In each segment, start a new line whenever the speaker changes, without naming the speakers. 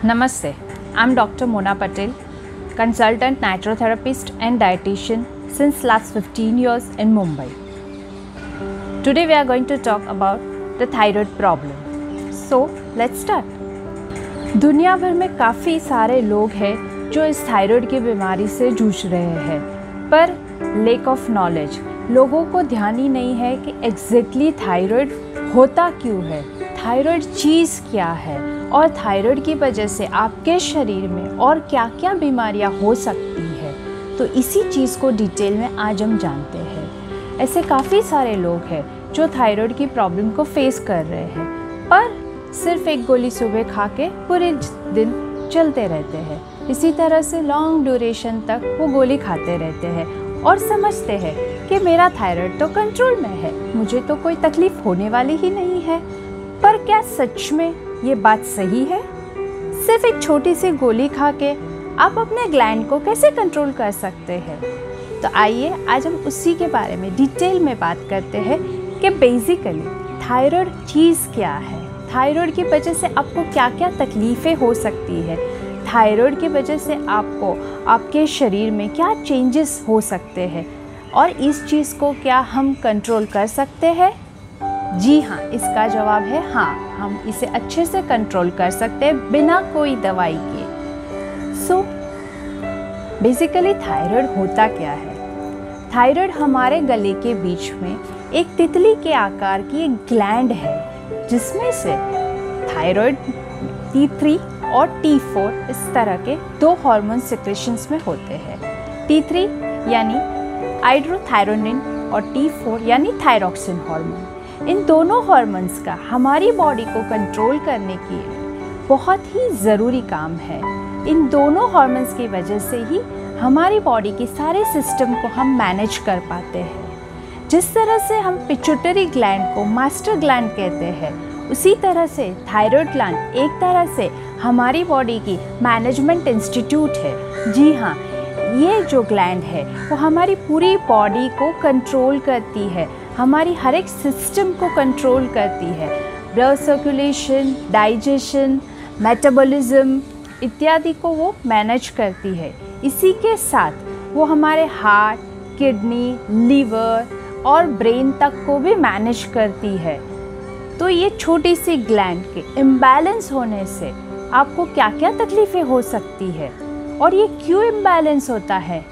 Namaste, I'm Dr. Mona Patel, consultant naturotherapist and dietitian since last 15 years in Mumbai. Today we are going to talk about the thyroid problem. So let's start. दुनिया भर में काफ़ी सारे लोग हैं जो इस थायराइड की बीमारी से जूझ रहे हैं, पर लेक ऑफ नॉलेज, लोगों को ध्यान ही नहीं है कि एग्जैक्टली थायराइड होता क्यों है, थायराइड चीज़ क्या है और थायराइड की वजह से आपके शरीर में और क्या क्या बीमारियां हो सकती है। तो इसी चीज़ को डिटेल में आज हम जानते हैं। ऐसे काफ़ी सारे लोग हैं जो थायराइड की प्रॉब्लम को फेस कर रहे हैं, पर सिर्फ एक गोली सुबह खा के पूरे दिन चलते रहते हैं। इसी तरह से लॉन्ग ड्यूरेशन तक वो गोली खाते रहते हैं और समझते हैं कि मेरा थायराइड तो कंट्रोल में है, मुझे तो कोई तकलीफ होने वाली ही नहीं है। पर क्या सच में ये बात सही है? सिर्फ एक छोटी सी गोली खा के आप अपने ग्लैंड को कैसे कंट्रोल कर सकते हैं? तो आइए आज हम उसी के बारे में डिटेल में बात करते हैं कि बेसिकली थायराइड चीज़ क्या है, थायराइड की वजह से आपको क्या क्या तकलीफ़ें हो सकती है, थायराइड की वजह से आपको आपके शरीर में क्या चेंजेस हो सकते हैं और इस चीज़ को क्या हम कंट्रोल कर सकते हैं? जी हाँ, इसका जवाब है हाँ, हम इसे अच्छे से कंट्रोल कर सकते हैं बिना कोई दवाई के। सो बेसिकली थायराइड होता क्या है? थायराइड हमारे गले के बीच में एक तितली के आकार की एक ग्लैंड है, जिसमें से थायराइड T3 और T4 इस तरह के दो हार्मोन सिक्रेशंस में होते हैं। T3 यानी आइड्रोथायरोनिन और T4 यानी थायरॉक्सिन हार्मोन। इन दोनों हार्मोन्स का हमारी बॉडी को कंट्रोल करने की बहुत ही ज़रूरी काम है। इन दोनों हार्मोन्स की वजह से ही हमारी बॉडी की सारे सिस्टम को हम मैनेज कर पाते हैं। जिस तरह से हम पिट्यूटरी ग्लैंड को मास्टर ग्लैंड कहते हैं, उसी तरह से थायराइड ग्लैंड एक तरह से हमारी बॉडी की मैनेजमेंट इंस्टीट्यूट है। जी हाँ, ये जो ग्लैंड है वो हमारी पूरी बॉडी को कंट्रोल करती है, हमारी हर एक सिस्टम को कंट्रोल करती है। ब्लड सर्कुलेशन, डाइजेशन, मेटाबॉलिज्म इत्यादि को वो मैनेज करती है। इसी के साथ वो हमारे हार्ट, किडनी, लीवर और ब्रेन तक को भी मैनेज करती है। तो ये छोटी सी ग्लैंड के इम्बैलेंस होने से आपको क्या क्या तकलीफ़ें हो सकती है और ये क्यों इम्बैलेंस होता है,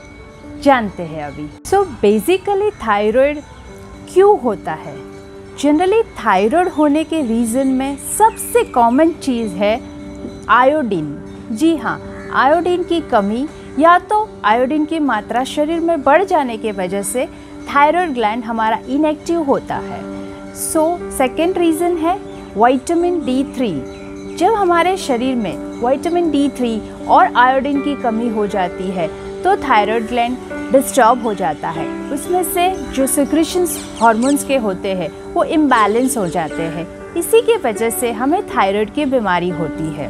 जानते हैं अभी। सो बेसिकली थायराइड क्यों होता है? जनरली थायराइड होने के रीज़न में सबसे कॉमन चीज़ है आयोडीन। जी हाँ, आयोडीन की कमी या तो आयोडीन की मात्रा शरीर में बढ़ जाने की वजह से थायराइड ग्लैंड हमारा इनएक्टिव होता है। सो सेकेंड रीज़न है विटामिन D3। जब हमारे शरीर में विटामिन D3 और आयोडीन की कमी हो जाती है तो थायराइड ग्लैंड डिस्टर्ब हो जाता है। उसमें से जो सिक्रेशंस हार्मोन्स के होते हैं वो इम्बैलेंस हो जाते हैं। इसी के वजह से हमें थायराइड की बीमारी होती है।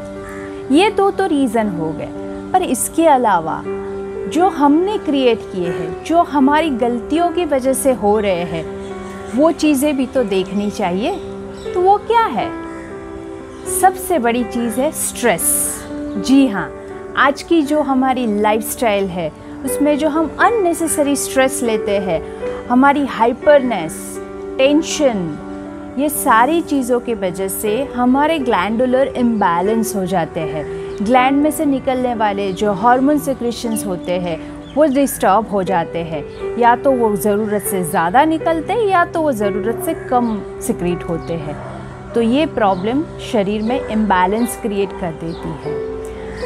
ये दो तो रीज़न हो गए, पर इसके अलावा जो हमने क्रिएट किए हैं, जो हमारी गलतियों की वजह से हो रहे हैं, वो चीज़ें भी तो देखनी चाहिए। तो वो क्या है? सबसे बड़ी चीज़ है स्ट्रेस। जी हाँ, आज की जो हमारी लाइफस्टाइल है उसमें जो हम अननेसेसरी स्ट्रेस लेते हैं, हमारी हाइपरनेस, टेंशन, ये सारी चीज़ों की वजह से हमारे ग्लैंडुलर इम्बैलेंस हो जाते हैं। ग्लैंड में से निकलने वाले जो हार्मोन सिक्रेशंस होते हैं वो डिस्टर्ब हो जाते हैं, या तो वो ज़रूरत से ज़्यादा निकलते हैं या तो वो ज़रूरत से कम सिक्रेट होते हैं। तो ये प्रॉब्लम शरीर में इम्बैलेंस क्रिएट कर देती है।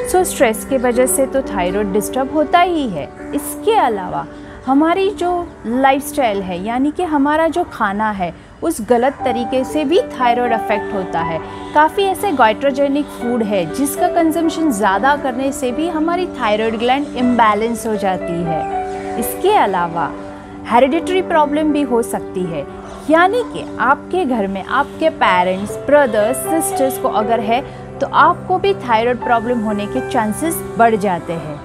सो स्ट्रेस की वजह से तो थायराइड डिस्टर्ब होता ही है। इसके अलावा हमारी जो लाइफस्टाइल है, यानी कि हमारा जो खाना है, उस गलत तरीके से भी थायराइड अफेक्ट होता है। काफ़ी ऐसे गाइट्रोजेनिक फूड है जिसका कंजम्पशन ज़्यादा करने से भी हमारी थायराइड ग्लैंड इम्बैलेंस हो जाती है। इसके अलावा हेरिडिटरी प्रॉब्लम भी हो सकती है, यानी कि आपके घर में आपके पेरेंट्स, ब्रदर्स, सिस्टर्स को अगर है तो आपको भी थायराइड प्रॉब्लम होने के चांसेस बढ़ जाते हैं।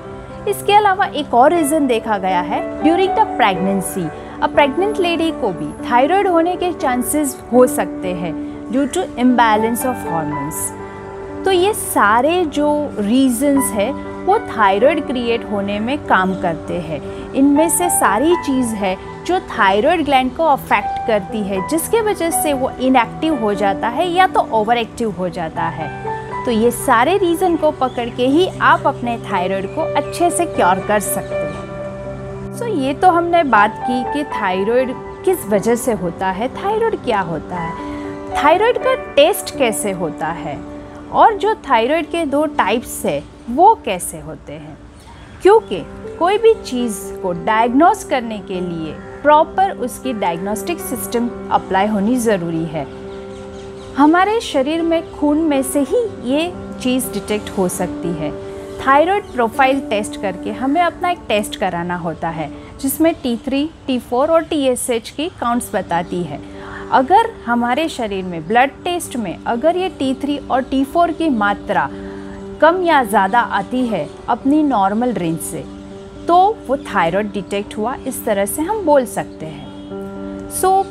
इसके अलावा एक और रीज़न देखा गया है, during the pregnancy pregnant lady को भी थायराइड होने के चांसेस हो सकते हैं due to imbalance of hormones. तो ये सारे जो रीजंस है वो थायराइड क्रिएट होने में काम करते हैं। इनमें से सारी चीज़ है जो थायराइड ग्लैंड को अफेक्ट करती है, जिसके वजह से वो इनएक्टिव हो जाता है या तो ओवर एक्टिव हो जाता है। तो ये सारे रीज़न को पकड़ के ही आप अपने थायराइड को अच्छे से क्योर कर सकते हैं। सो ये तो हमने बात की कि थायराइड किस वजह से होता है, थायराइड क्या होता है, थायराइड का टेस्ट कैसे होता है, और जो थायराइड के 2 टाइप्स है वो कैसे होते हैं। क्योंकि कोई भी चीज़ को डायग्नोस करने के लिए प्रॉपर उसकी डायग्नोस्टिक सिस्टम अप्लाई होनी ज़रूरी है। हमारे शरीर में खून में से ही ये चीज़ डिटेक्ट हो सकती है। थायराइड प्रोफाइल टेस्ट करके हमें अपना एक टेस्ट कराना होता है जिसमें T3, T4 और TSH की काउंट्स बताती है। अगर हमारे शरीर में ब्लड टेस्ट में अगर ये T3 और T4 की मात्रा कम या ज़्यादा आती है अपनी नॉर्मल रेंज से, तो वो थायराइड डिटेक्ट हुआ, इस तरह से हम बोल सकते हैं। सो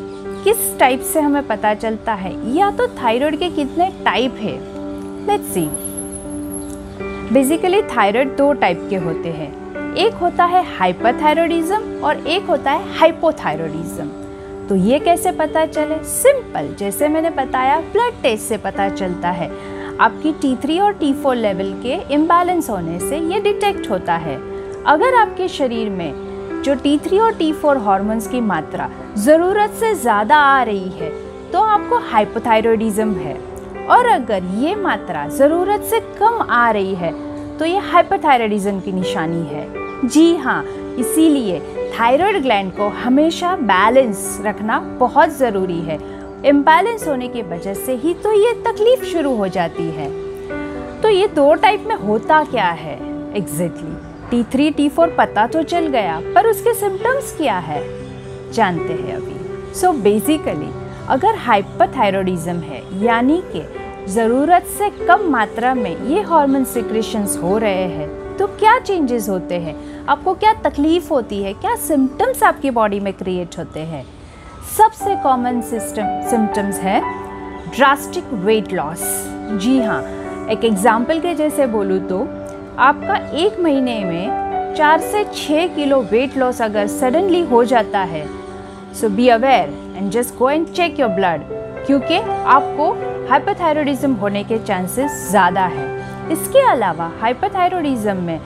किस टाइप से हमें पता चलता है, या तो थायराइड के कितने टाइप है, let's see. Basically thyroid 2 type के होते हैं, एक होता है हाइपरथायरॉयडिज्म और एक होता है हाइपोथायरॉयडिज्म। तो ये कैसे पता चले? सिंपल, जैसे मैंने बताया ब्लड टेस्ट से पता चलता है। आपकी T3 और T4 लेवल के इम्बैलेंस होने से ये डिटेक्ट होता है। अगर आपके शरीर में जो T3 और T4 हार्मोन्स की मात्रा ज़रूरत से ज़्यादा आ रही है तो आपको हाइपोथायरॉयडिज्म है, और अगर ये मात्रा ज़रूरत से कम आ रही है तो ये हाइपरथायरॉयडिज्म की निशानी है। जी हाँ, इसीलिए थायराइड ग्लैंड को हमेशा बैलेंस रखना बहुत ज़रूरी है। इम्बैलेंस होने की वजह से ही तो ये तकलीफ शुरू हो जाती है। तो ये 2 टाइप में होता क्या है एग्जैक्टली? T3, T4 पता तो चल गया, पर उसके सिम्टम्स क्या है जानते हैं अभी। सो बेसिकली अगर हाइपरथायरॉयडिज्म है, यानी कि ज़रूरत से कम मात्रा में ये हार्मोन सिक्रेशंस हो रहे हैं, तो क्या चेंजेस होते हैं, आपको क्या तकलीफ होती है, क्या सिम्टम्स आपकी बॉडी में क्रिएट होते हैं? सबसे कॉमन सिम्टम्स है ड्रास्टिक वेट लॉस। जी हाँ, एक एग्जाम्पल के जैसे बोलूँ तो आपका 1 महीने में 4 से 6 किलो वेट लॉस अगर सडनली हो जाता है, so be aware and just go and check your blood, क्योंकि आपको हाइपरथायरॉयडिज्म होने के चांसेस ज़्यादा है। इसके अलावा हाइपरथायरॉयडिज्म में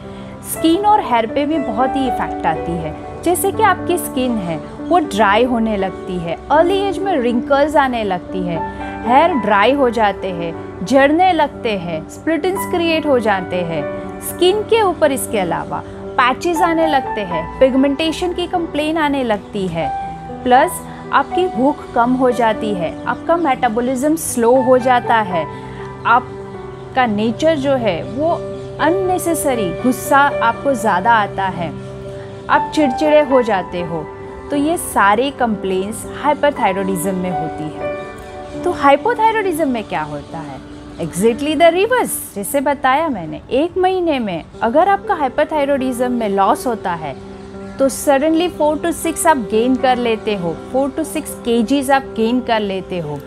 स्किन और हेयर पे भी बहुत ही इफेक्ट आती है। जैसे कि आपकी स्किन है वो ड्राई होने लगती है, अर्ली एज में रिंकल्स आने लगती है, हेयर ड्राई हो जाते हैं, झड़ने लगते हैं, स्प्लिट एंड्स क्रिएट हो जाते हैं। स्किन के ऊपर इसके अलावा पैचेस आने लगते हैं, पिगमेंटेशन की कंप्लेन आने लगती है, प्लस आपकी भूख कम हो जाती है, आपका मेटाबॉलिज्म स्लो हो जाता है, आपका नेचर जो है वो अननेसेसरी गुस्सा आपको ज़्यादा आता है, आप चिड़चिड़े हो जाते हो। तो ये सारी कंप्लेंट्स हाइपरथायरॉयडिज्म में होती है। तो हाइपोथायरॉयडिज्म में क्या होता है? Exactly the reverse. जैसे बताया मैंने, 1 महीने में अगर आपका हाइपरथायरॉयडिज्म में लॉस होता है तो सडनली 4 to 6 आप गेन कर लेते हो, 4 to 6 kgs आप गेन कर लेते हो।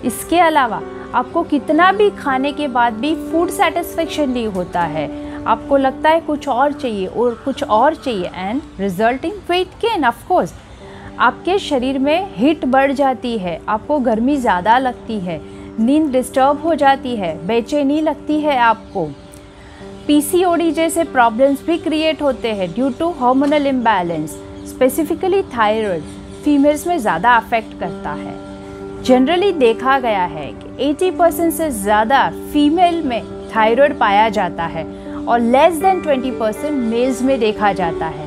इसके अलावा आपको कितना भी खाने के बाद भी फूड सेटिस्फेक्शन नहीं होता है, आपको लगता है कुछ और चाहिए और कुछ और चाहिए, and resulting weight gain. Of course आपके शरीर में हीट बढ़ जाती है, आपको गर्मी ज़्यादा लगती है, नींद डिस्टर्ब हो जाती है, बेचैनी लगती है आपको। PCOD जैसे प्रॉब्लम्स भी क्रिएट होते हैं due to hormonal imbalance. Specifically thyroid females में ज़्यादा अफेक्ट करता है। जनरली देखा गया है कि 80% से ज़्यादा फीमेल में थायराइड पाया जाता है और लेस देन 20% मेल्स में देखा जाता है।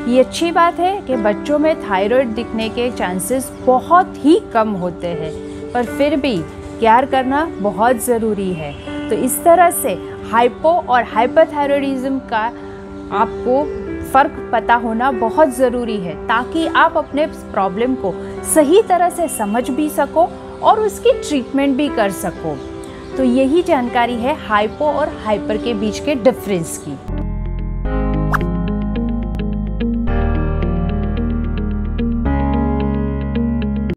ये अच्छी बात है कि बच्चों में थायराइड दिखने के चांसेस बहुत ही कम होते हैं, पर फिर भी केयर करना बहुत ज़रूरी है। तो इस तरह से हाइपो और हाइपरथायरॉयडिज्म का आपको फ़र्क पता होना बहुत ज़रूरी है, ताकि आप अपने प्रॉब्लम को सही तरह से समझ भी सको और उसकी ट्रीटमेंट भी कर सको। तो यही जानकारी है हाइपो और हाइपर के बीच के डिफरेंस की।